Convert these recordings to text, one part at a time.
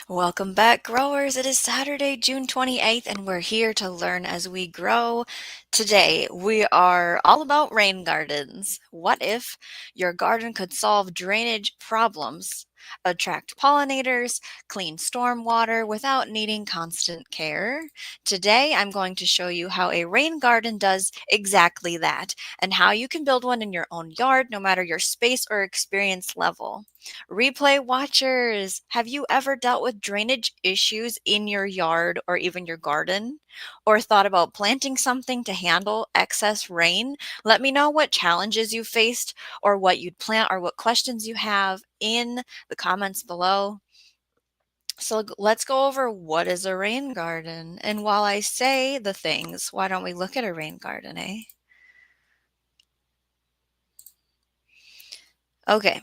Welcome back, growers. It is Saturday, June 28th, and we're here to learn as we grow. Today, we are all about rain gardens. What if your garden could solve drainage problems, attract pollinators, clean stormwater without needing constant care? Today, I'm going to show you how a rain garden does exactly that and how you can build one in your own yard, no matter your space or experience level. Replay watchers, have you ever dealt with drainage issues in your yard or even your garden? Or thought about planting something to handle excess rain? Let me know what challenges you faced or what you'd plant or what questions you have in the comments below. So let's go over what is a rain garden. And while I say the things, why don't we look at a rain garden, eh? Okay.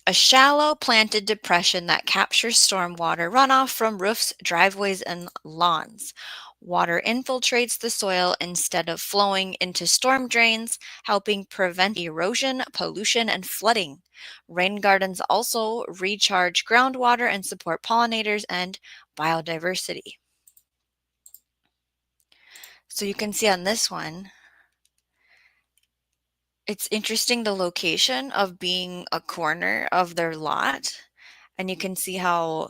A shallow planted depression that captures stormwater runoff from roofs, driveways, and lawns. Water infiltrates the soil instead of flowing into storm drains, helping prevent erosion, pollution, and flooding. Rain gardens also recharge groundwater and support pollinators and biodiversity. So you can see on this one, it's interesting the location of being a corner of their lot. And you can see how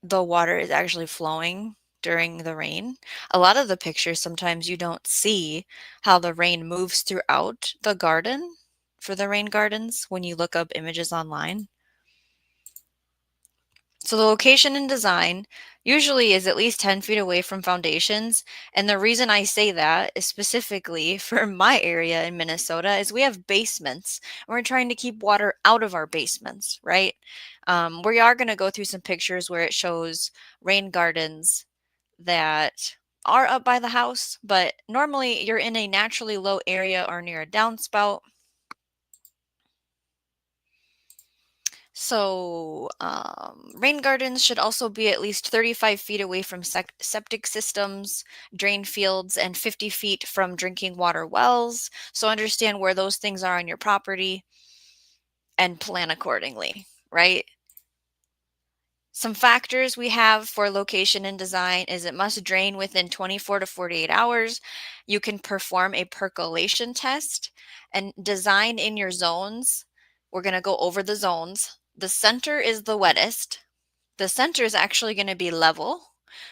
the water is actually flowing during the rain. A lot of the pictures, sometimes you don't see how the rain moves throughout the garden for the rain gardens when you look up images online. So the location and design usually is at least 10 feet away from foundations. And the reason I say that is specifically for my area in Minnesota is we have basements and we're trying to keep water out of our basements, right? We are going to go through some pictures where it shows rain gardens that are up by the house, but normally you're in a naturally low area or near a downspout. So, rain gardens should also be at least 35 feet away from septic systems, drain fields, and 50 feet from drinking water wells. So, understand where those things are on your property and plan accordingly, right? Some factors we have for location and design is it must drain within 24 to 48 hours. You can perform a percolation test and design in your zones. We're going to go over the zones. The center is the wettest. The center is actually going to be level,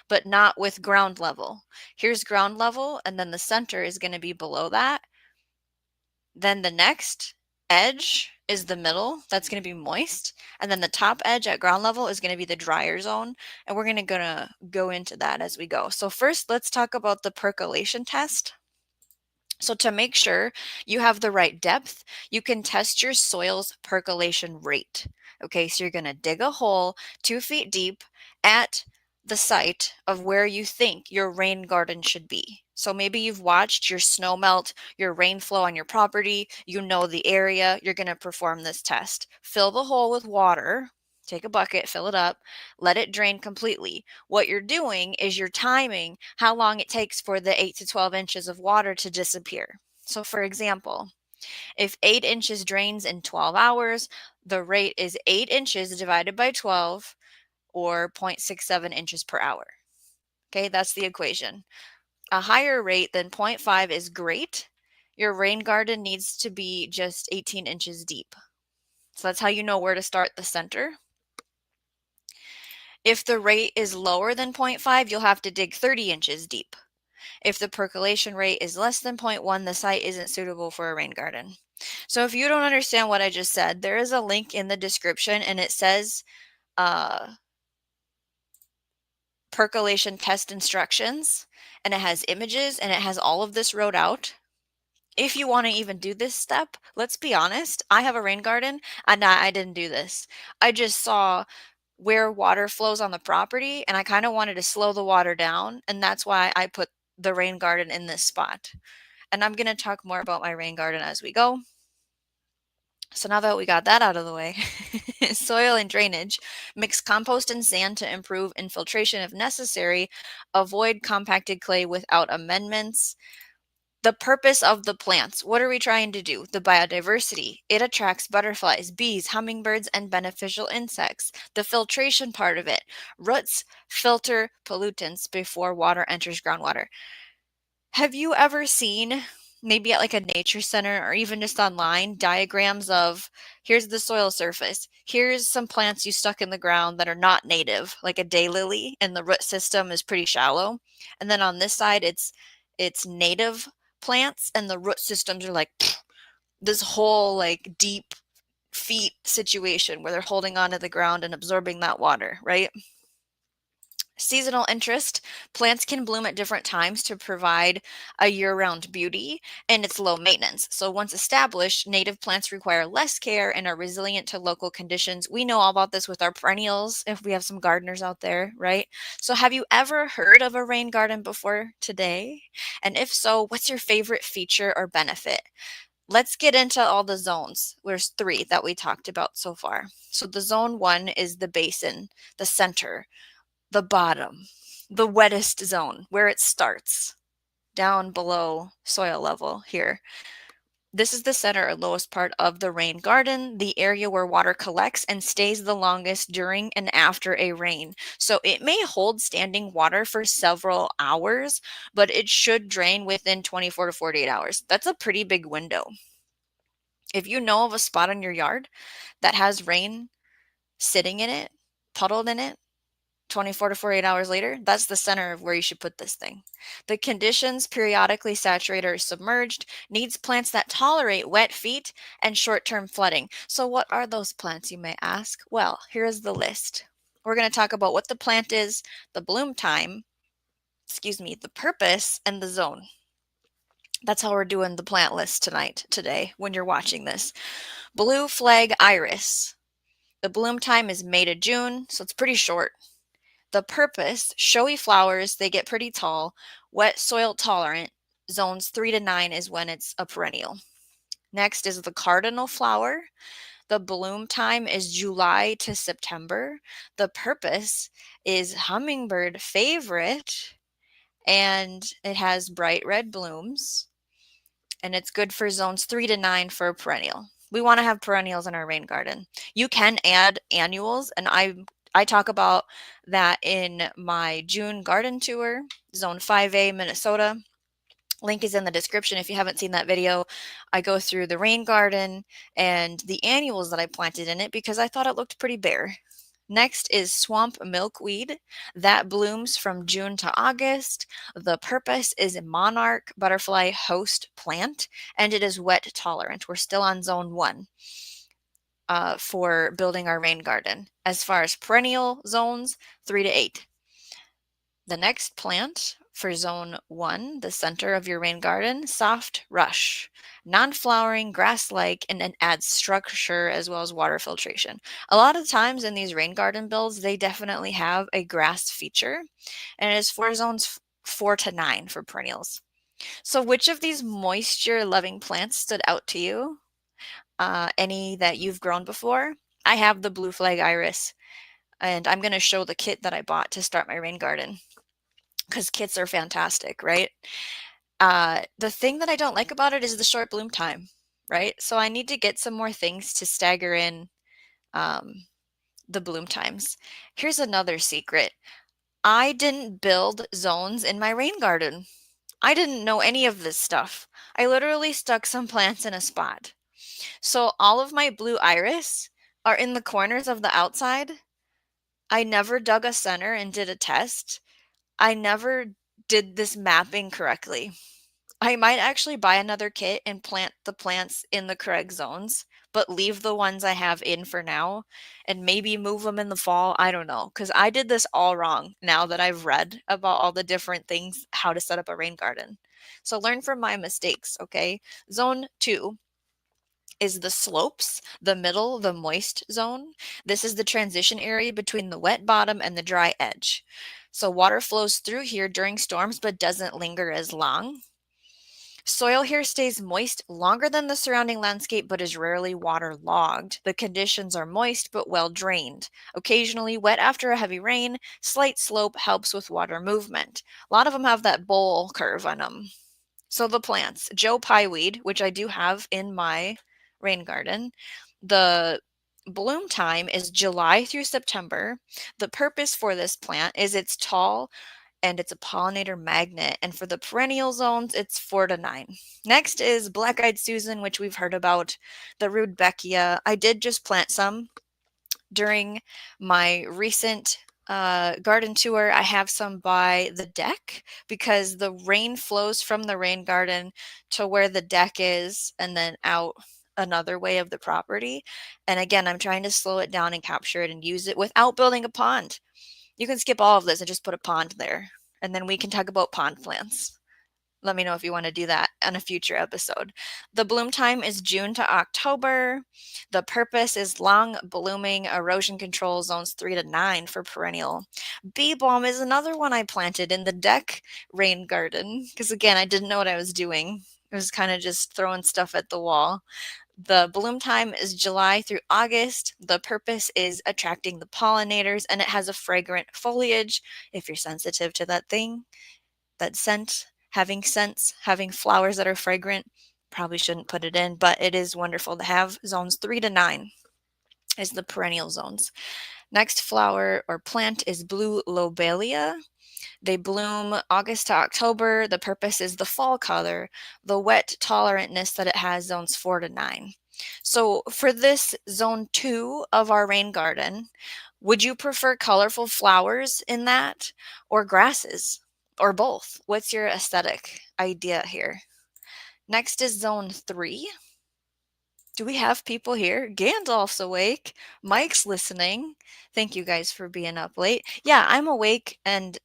but not with ground level. Here's ground level, and then the center is going to be below that. Then the next edge is the middle. That's going to be moist. And then the top edge at ground level is going to be the drier zone. And we're going to go into that as we go. So first, let's talk about the percolation test. So to make sure you have the right depth, you can test your soil's percolation rate. Okay, so you're going to dig a hole 2 feet deep at the site of where you think your rain garden should be. So maybe you've watched your snow melt, your rain flow on your property, you know the area, you're going to perform this test. Fill the hole with water, take a bucket, fill it up, let it drain completely. What you're doing is you're timing how long it takes for the 8 to 12 inches of water to disappear. So for example, if 8 inches drains in 12 hours, the rate is 8 inches divided by 12 or 0.67 inches per hour. Okay, that's the equation. A higher rate than 0.5 is great. Your rain garden needs to be just 18 inches deep. So that's how you know where to start the center. If the rate is lower than 0.5, you'll have to dig 30 inches deep. If the percolation rate is less than 0.1, the site isn't suitable for a rain garden. So if you don't understand what I just said, there is a link in the description and it says percolation test instructions, and it has images and it has all of this wrote out. If you want to even do this step, let's be honest, I have a rain garden and I didn't do this. I just saw where water flows on the property and I kind of wanted to slow the water down, and that's why I put the rain garden in this spot. And I'm going to talk more about my rain garden as we go. So now that we got that out of the way, soil and drainage, mix compost and sand to improve infiltration if necessary, avoid compacted clay without amendments. The purpose of the plants. What are we trying to do? The biodiversity. It attracts butterflies, bees, hummingbirds, and beneficial insects. The filtration part of it. Roots filter pollutants before water enters groundwater. Have you ever seen, maybe at like a nature center or even just online, diagrams of here's the soil surface, here's some plants you stuck in the ground that are not native, like a daylily, and the root system is pretty shallow. And then on this side, it's native plants, and the root systems are like this whole like deep feet situation where they're holding onto the ground and absorbing that water, right? Seasonal interest. Plants can bloom at different times to provide a year-round beauty, and it's low maintenance. So once established, native plants require less care and are resilient to local conditions. We know all about this with our perennials, if we have some gardeners out there, right? So have you ever heard of a rain garden before today? And if so, what's your favorite feature or benefit? Let's get into all the zones. There's 3 that we talked about so far. So the zone 1 is the basin, the center, the bottom, the wettest zone where it starts down below soil level here. This is the center or lowest part of the rain garden, the area where water collects and stays the longest during and after a rain. So it may hold standing water for several hours, but it should drain within 24 to 48 hours. That's a pretty big window. If you know of a spot in your yard that has rain sitting in it, puddled in it, 24 to 48 hours later, that's the center of where you should put this thing. The conditions periodically saturated or submerged, needs plants that tolerate wet feet and short-term flooding. So what are those plants, you may ask? Well, here is the list. We're going to talk about what the plant is, the bloom time, the purpose, and the zone. That's how we're doing the plant list today, when you're watching this. Blue flag iris. The bloom time is May to June, so it's pretty short. The purpose, showy flowers, they get pretty tall, wet soil tolerant. Zones 3 to 9 is when it's a perennial. Next is the cardinal flower. The bloom time is July to September. The purpose is hummingbird favorite, and it has bright red blooms, and it's good for zones 3 to 9 for a perennial. We want to have perennials in our rain garden. You can add annuals, and I talk about that in my June garden tour, Zone 5A, Minnesota. Link is in the description if you haven't seen that video. I go through the rain garden and the annuals that I planted in it because I thought it looked pretty bare. Next is swamp milkweed that blooms from June to August. The purpose is a monarch butterfly host plant, and it is wet tolerant. We're still on zone 1. For building our rain garden. As far as perennial zones, 3 to 8. The next plant for zone 1, the center of your rain garden, soft rush. Non-flowering, grass-like, and it adds structure as well as water filtration. A lot of times in these rain garden builds, they definitely have a grass feature, and it is for zones 4 to 9 for perennials. So which of these moisture-loving plants stood out to you? Any that you've grown before? I have the blue flag iris, and I'm going to show the kit that I bought to start my rain garden because kits are fantastic, right? The thing that I don't like about it is the short bloom time, right? So I need to get some more things to stagger in the bloom times. Here's another secret. I didn't build zones in my rain garden. I didn't know any of this stuff. I literally stuck some plants in a spot. So all of my blue iris are in the corners of the outside. I never dug a center and did a test. I never did this mapping correctly. I might actually buy another kit and plant the plants in the correct zones, but leave the ones I have in for now and maybe move them in the fall. I don't know, because I did this all wrong now that I've read about all the different things, how to set up a rain garden. So learn from my mistakes, okay? Zone 2 is the slopes, the middle, the moist zone. This is the transition area between the wet bottom and the dry edge. So water flows through here during storms but doesn't linger as long. Soil here stays moist longer than the surrounding landscape but is rarely waterlogged. The conditions are moist but well drained. Occasionally wet after a heavy rain, slight slope helps with water movement. A lot of them have that bowl curve on them. So the plants, Joe Pieweed, which I do have in my rain garden, the bloom time is July through September. The purpose for this plant is it's tall and it's a pollinator magnet. And for the perennial zones, it's 4 to 9. Next is Black-Eyed Susan, which we've heard about, the Rudbeckia. I did just plant some during my recent garden tour. I have some by the deck because the rain flows from the rain garden to where the deck is and then out another way of the property. And again, I'm trying to slow it down and capture it and use it without building a pond. You can skip all of this and just put a pond there. And then we can talk about pond plants. Let me know if you want to do that on a future episode. The bloom time is June to October. The purpose is long blooming erosion control zones 3 to 9 for perennial. Bee balm is another one I planted in the deck rain garden because again, I didn't know what I was doing. It was kind of just throwing stuff at the wall. The bloom time is July through August. The purpose is attracting the pollinators and it has a fragrant foliage if you're sensitive to that thing, that scent. Having scents, having flowers that are fragrant, probably shouldn't put it in, but it is wonderful to have. Zones 3 to 9 is the perennial zones. Next flower or plant is blue lobelia. They bloom August to October. The purpose is the fall color, the wet tolerantness that it has, zones 4 to 9. So for this zone 2 of our rain garden, would you prefer colorful flowers in that or grasses? Or both? What's your aesthetic idea here? Next is zone 3. Do we have people here? Gandalf's awake. Mike's listening. Thank you guys for being up late. Yeah, I'm awake and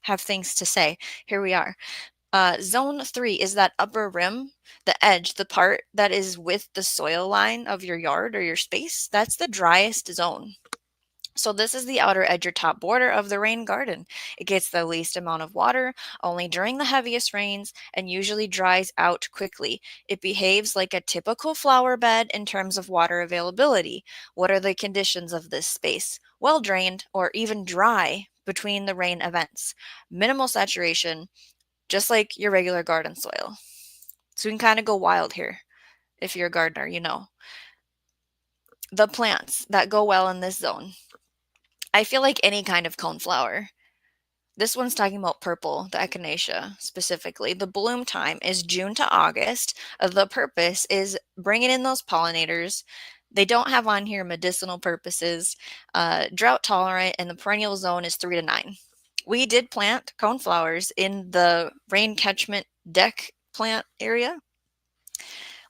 have things to say. Here we are. Zone 3 is that upper rim, the edge, the part that is with the soil line of your yard or your space. That's the driest zone. So this is the outer edge or top border of the rain garden. It gets the least amount of water only during the heaviest rains and usually dries out quickly. It behaves like a typical flower bed in terms of water availability. What are the conditions of this space? Well drained or even dry between the rain events. Minimal saturation, just like your regular garden soil. So we can kind of go wild here. If you're a gardener, you know. The plants that go well in this zone. I feel like any kind of coneflower. This one's talking about purple, the echinacea specifically. The bloom time is June to August. The purpose is bringing in those pollinators. They don't have on here medicinal purposes, drought tolerant, and the perennial zone is 3 to 9. We did plant coneflowers in the rain catchment deck plant area.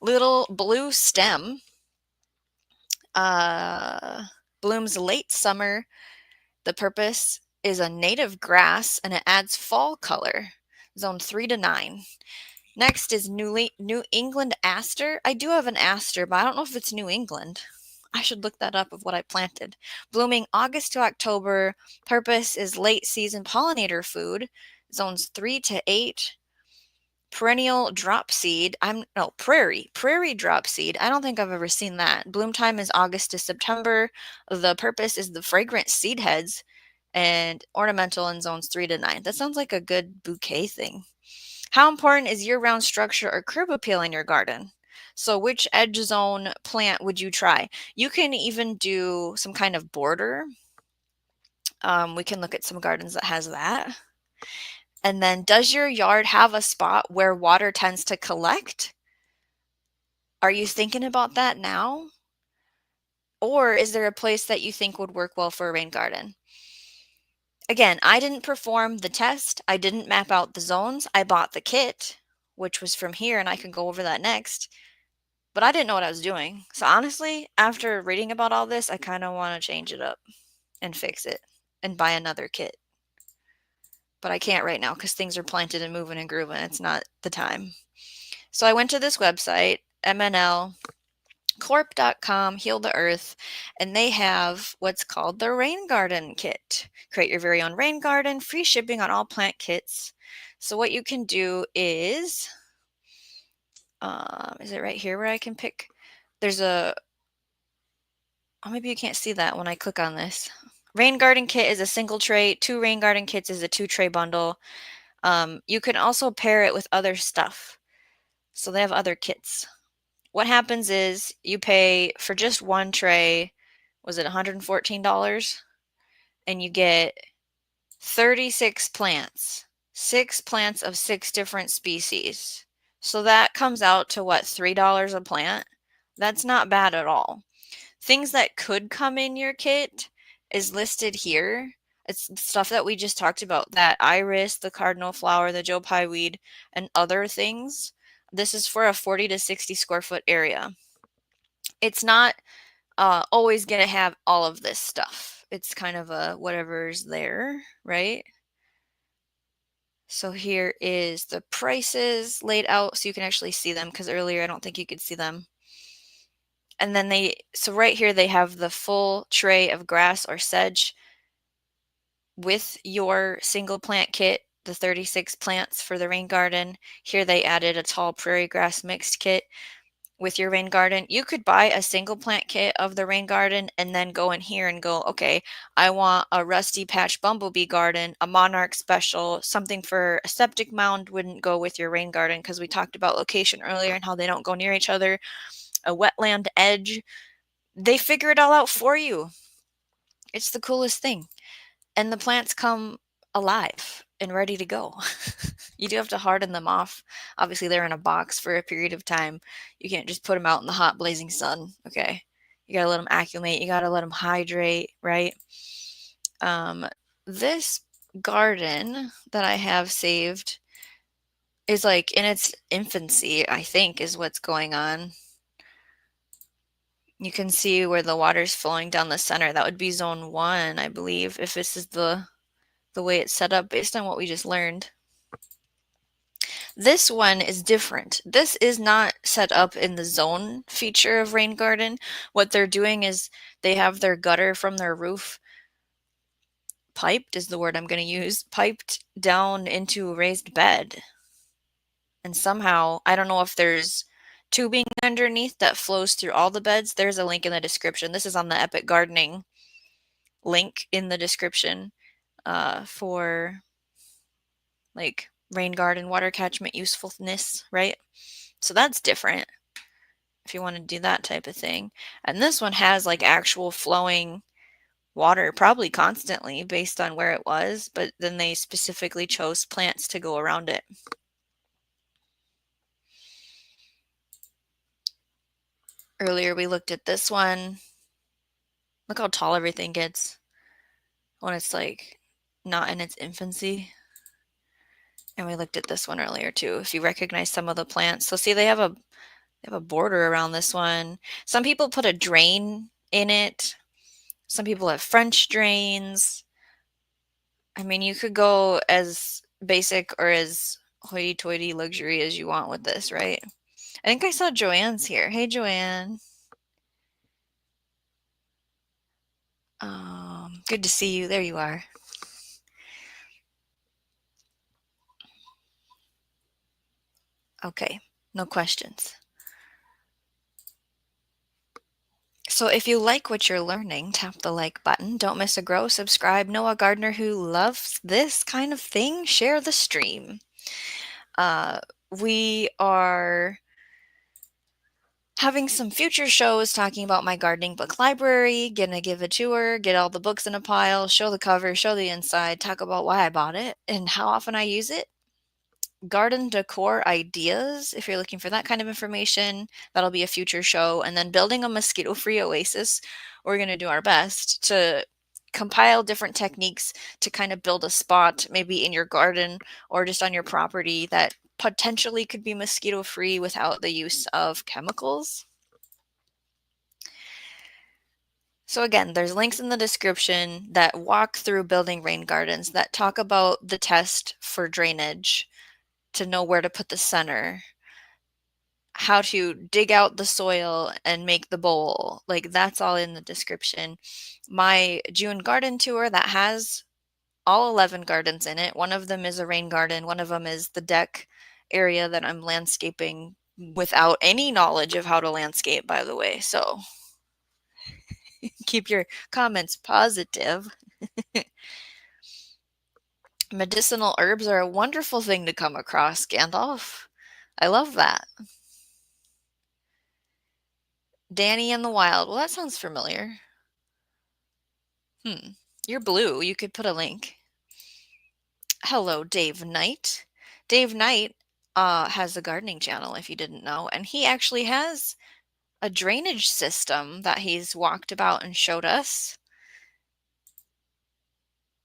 Little blue stem blooms late summer. The purpose is a native grass and it adds fall color. Zone 3 to 9. Next is New England aster. I do have an aster, but I don't know if it's New England. I should look that up of what I planted. Blooming August to October. Purpose is late season pollinator food. Zones 3 to 8. Perennial drop seed. Prairie drop seed. I don't think I've ever seen that. Bloom time is August to September. The purpose is the fragrant seed heads and ornamental in zones 3 to 9. That sounds like a good bouquet thing. How important is year-round structure or curb appeal in your garden? So which edge zone plant would you try? You can even do some kind of border. We can look at some gardens that has that. And then does your yard have a spot where water tends to collect? Are you thinking about that now? Or is there a place that you think would work well for a rain garden? Again, I didn't perform the test. I didn't map out the zones. I bought the kit, which was from here, and I can go over that next. But I didn't know what I was doing. So honestly, after reading about all this, I kind of want to change it up and fix it and buy another kit. But I can't right now because things are planted and moving and grooving. It's not the time. So I went to this website, mnlcorp.com, Heal the Earth, and they have what's called the Rain Garden Kit. Create your very own rain garden, free shipping on all plant kits. So what you can do is it right here where I can pick? There's maybe you can't see that when I click on this. Rain Garden Kit is a single tray. 2 Rain Garden Kits is a 2-tray bundle. You can also pair it with other stuff. So they have other kits. What happens is you pay for just one tray, was it $114? And you get 36 plants, 6 plants of 6 different species. So that comes out to what, $3 a plant? That's not bad at all. Things that could come in your kit is listed here. It's stuff that we just talked about, that iris, the cardinal flower, the Joe Pye weed, and other things. This is for a 40 to 60 square foot area. It's not always going to have all of this stuff. It's kind of a whatever's there, right? So here is the prices laid out so you can actually see them, because earlier I don't think you could see them. And then so right here they have the full tray of grass or sedge with your single plant kit, the 36 plants for the rain garden. Here they added a tall prairie grass mixed kit with your rain garden. You could buy a single plant kit of the rain garden and then go in here and go, okay, I want a rusty patch bumblebee garden, a monarch special, something for a septic mound wouldn't go with your rain garden because we talked about location earlier and how they don't go near each other, a wetland edge. They figure it all out for you. It's the coolest thing. And the plants come alive and ready to go. You do have to harden them off. Obviously, they're in a box for a period of time. You can't just put them out in the hot, blazing sun, okay? You gotta let them acclimate. You gotta let them hydrate, right? This garden that I have saved is like in its infancy, I think, is what's going on. You can see where the water's flowing down the center. That would be zone 1, I believe, if this is the way it's set up based on what we just learned. This one is different. This is not set up in the zone feature of Rain Garden. What they're doing is they have their gutter from their roof piped, is the word I'm going to use, piped down into a raised bed. And somehow, I don't know if there's tubing underneath that flows through all the beds. There's a link in the description. This is on the Epic Gardening link in the description for like rain garden water catchment usefulness, right? So that's different if you want to do that type of thing. And this one has like actual flowing water, probably constantly based on where it was, but then they specifically chose plants to go around it. Earlier we looked at this one. Look how tall everything gets when it's like not in its infancy. And we looked at this one earlier too, if you recognize some of the plants. So see, they have a border around this one. Some people put a drain in it. Some people have French drains. I mean, you could go as basic or as hoity-toity luxury as you want with this, right? I think I saw Joanne's here. Hey, Joanne. Good to see you. There you are. Okay, no questions. So if you like what you're learning, tap the like button. Don't miss a grow. Subscribe. Know a gardener who loves this kind of thing? Share the stream. We are having some future shows talking about my gardening book library, gonna give a tour, get all the books in a pile, show the cover, show the inside, talk about why I bought it and how often I use it. Garden decor ideas, if you're looking for that kind of information, that'll be a future show. And then building a mosquito-free oasis, we're going to do our best to compile different techniques to kind of build a spot maybe in your garden or just on your property that potentially could be mosquito-free without the use of chemicals. So again, there's links in the description that walk through building rain gardens, that talk about the test for drainage, to know where to put the center, how to dig out the soil and make the bowl. Like, that's all in the description. My June garden tour, that has all 11 gardens in it. One of them is a rain garden. One of them is the deck area that I'm landscaping without any knowledge of how to landscape, by the way. So keep your comments positive. Medicinal herbs are a wonderful thing to come across, Gandalf. I love that. Danny in the Wild. Well, that sounds familiar. You're blue. You could put a link. Hello, Dave Knight. Dave Knight has a gardening channel, if you didn't know, and he actually has a drainage system that he's walked about and showed us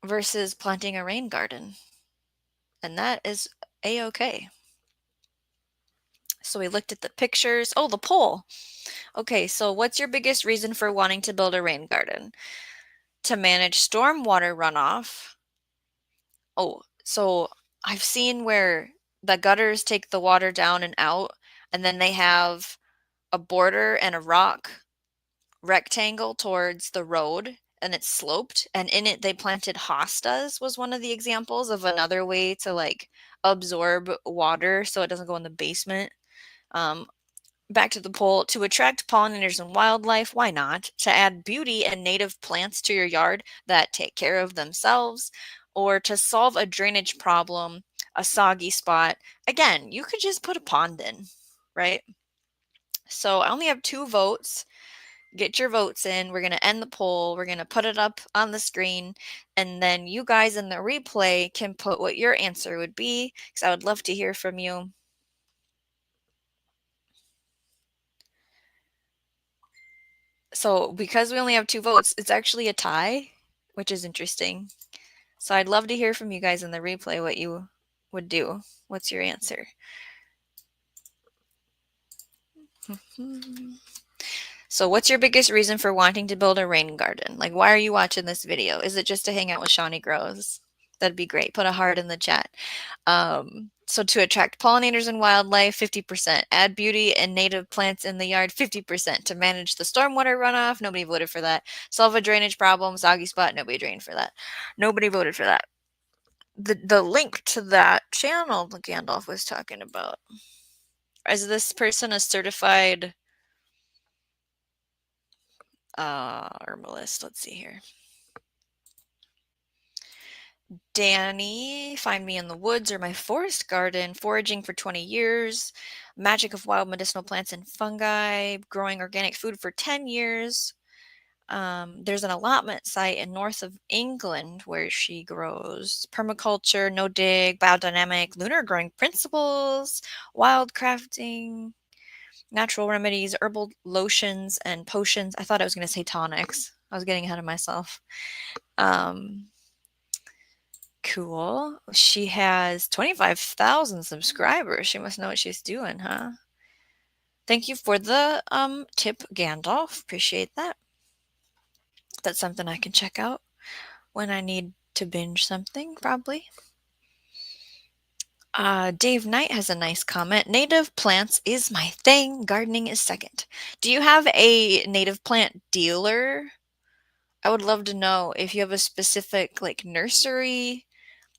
versus planting a rain garden. And that is a-okay. So we looked at the pictures. Oh, the poll. Okay, so what's your biggest reason for wanting to build a rain garden? To manage stormwater runoff. Oh, so I've seen where the gutters take the water down and out, and then they have a border and a rock rectangle towards the road, and it's sloped, and in it they planted hostas was one of the examples of another way to like absorb water so it doesn't go in the basement. Back to the poll, to attract pollinators and wildlife, why not? To add beauty and native plants to your yard that take care of themselves, or to solve a drainage problem, a soggy spot. Again, you could just put a pond in, right? So I only have 2 votes. Get your votes in. We're going to end the poll. We're going to put it up on the screen. And then you guys in the replay can put what your answer would be, because I would love to hear from you. So because we only have 2 votes, it's actually a tie, which is interesting. So I'd love to hear from you guys in the replay what you would do. What's your answer? So what's your biggest reason for wanting to build a rain garden? Like, why are you watching this video? Is it just to hang out with Shawnee Grows? That'd be great. Put a heart in the chat. So to attract pollinators and wildlife, 50%. Add beauty and native plants in the yard, 50%. To manage the stormwater runoff, nobody voted for that. Solve a drainage problem, soggy spot, nobody drained for that. Nobody voted for that. The link to that channel that Gandalf was talking about. Is this person a certified herbalist? Let's see here. Danny, find me in the woods or my forest garden, foraging for 20 years, magic of wild medicinal plants and fungi, growing organic food for 10 years. There's an allotment site in north of England where she grows permaculture, no dig, biodynamic, lunar growing principles, wild crafting, natural remedies, herbal lotions and potions. I thought I was going to say tonics. I was getting ahead of myself. Cool. She has 25,000 subscribers. She must know what she's doing, huh? Thank you for the tip, Gandalf. Appreciate that. That's something I can check out when I need to binge something, probably. Dave Knight has a nice comment. Native plants is my thing. Gardening is second. Do you have a native plant dealer? I would love to know if you have a specific like nursery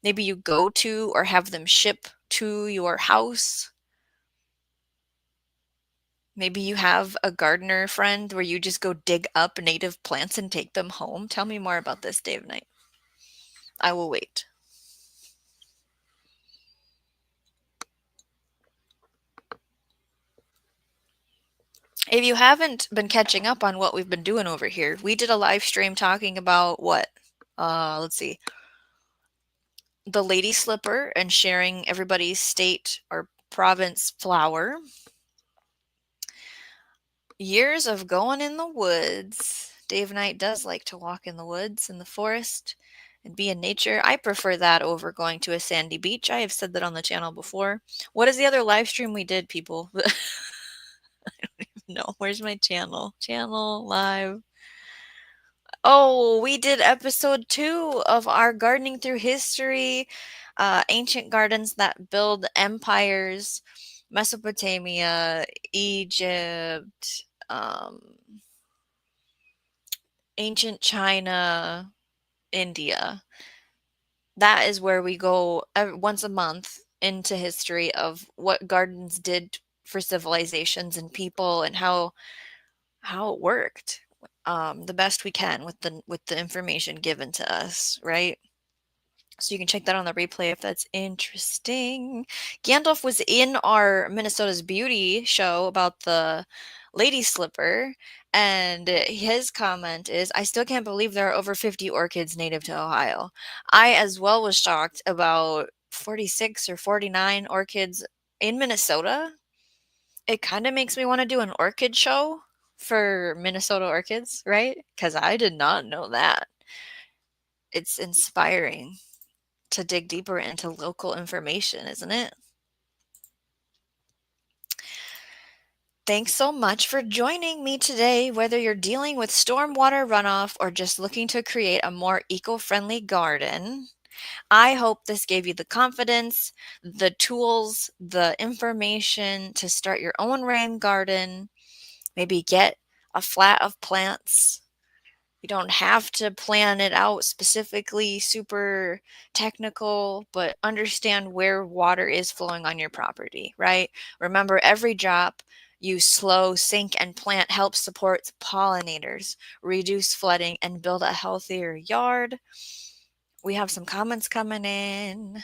maybe you go to or have them ship to your house. Maybe you have a gardener friend where you just go dig up native plants and take them home. Tell me more about this, Dave Knight. I will wait. If you haven't been catching up on what we've been doing over here, we did a live stream talking about what? Let's see. The lady slipper and sharing everybody's state or province flower. Years of going in the woods. Dave Knight does like to walk in the woods, in the forest, and be in nature. I prefer that over going to a sandy beach. I have said that on the channel before. What is the other live stream we did, people? I don't even know. Where's my channel? Channel live. Oh, we did episode 2 of our Gardening Through History, ancient gardens that build empires, Mesopotamia, Egypt, ancient China, India. That is where we go once a month into history of what gardens did for civilizations and people and how it worked. The best we can with the information given to us, right? So you can check that on the replay if that's interesting. Gandalf was in our Minnesota's Beauty show about the lady slipper, and his comment is, I still can't believe there are over 50 orchids native to Ohio. I as well was shocked about 46 or 49 orchids in Minnesota. It kind of makes me want to do an orchid show for Minnesota orchids, right? Because I did not know that. It's inspiring to dig deeper into local information, isn't it? Thanks so much for joining me today, whether you're dealing with stormwater runoff or just looking to create a more eco-friendly garden. I hope this gave you the confidence, the tools, the information to start your own rain garden. Maybe get a flat of plants. You don't have to plan it out specifically, super technical, but understand where water is flowing on your property, right? Remember, every drop you slow, sink, and plant helps support pollinators, reduce flooding, and build a healthier yard. We have some comments coming in.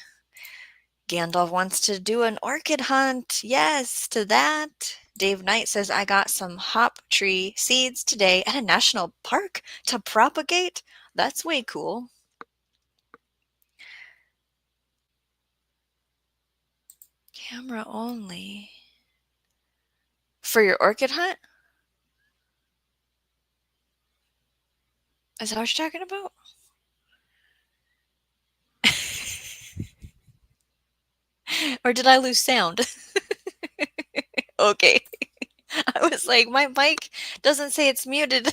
Gandalf wants to do an orchid hunt. Yes, to that. Dave Knight says, I got some hop tree seeds today at a national park to propagate. That's way cool. Camera only. For your orchid hunt? Is that what you're talking about? Or did I lose sound? Okay. I was like, my mic doesn't say it's muted.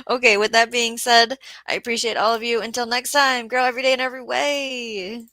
Okay, with that being said, I appreciate all of you. Until next time, grow every day in every way.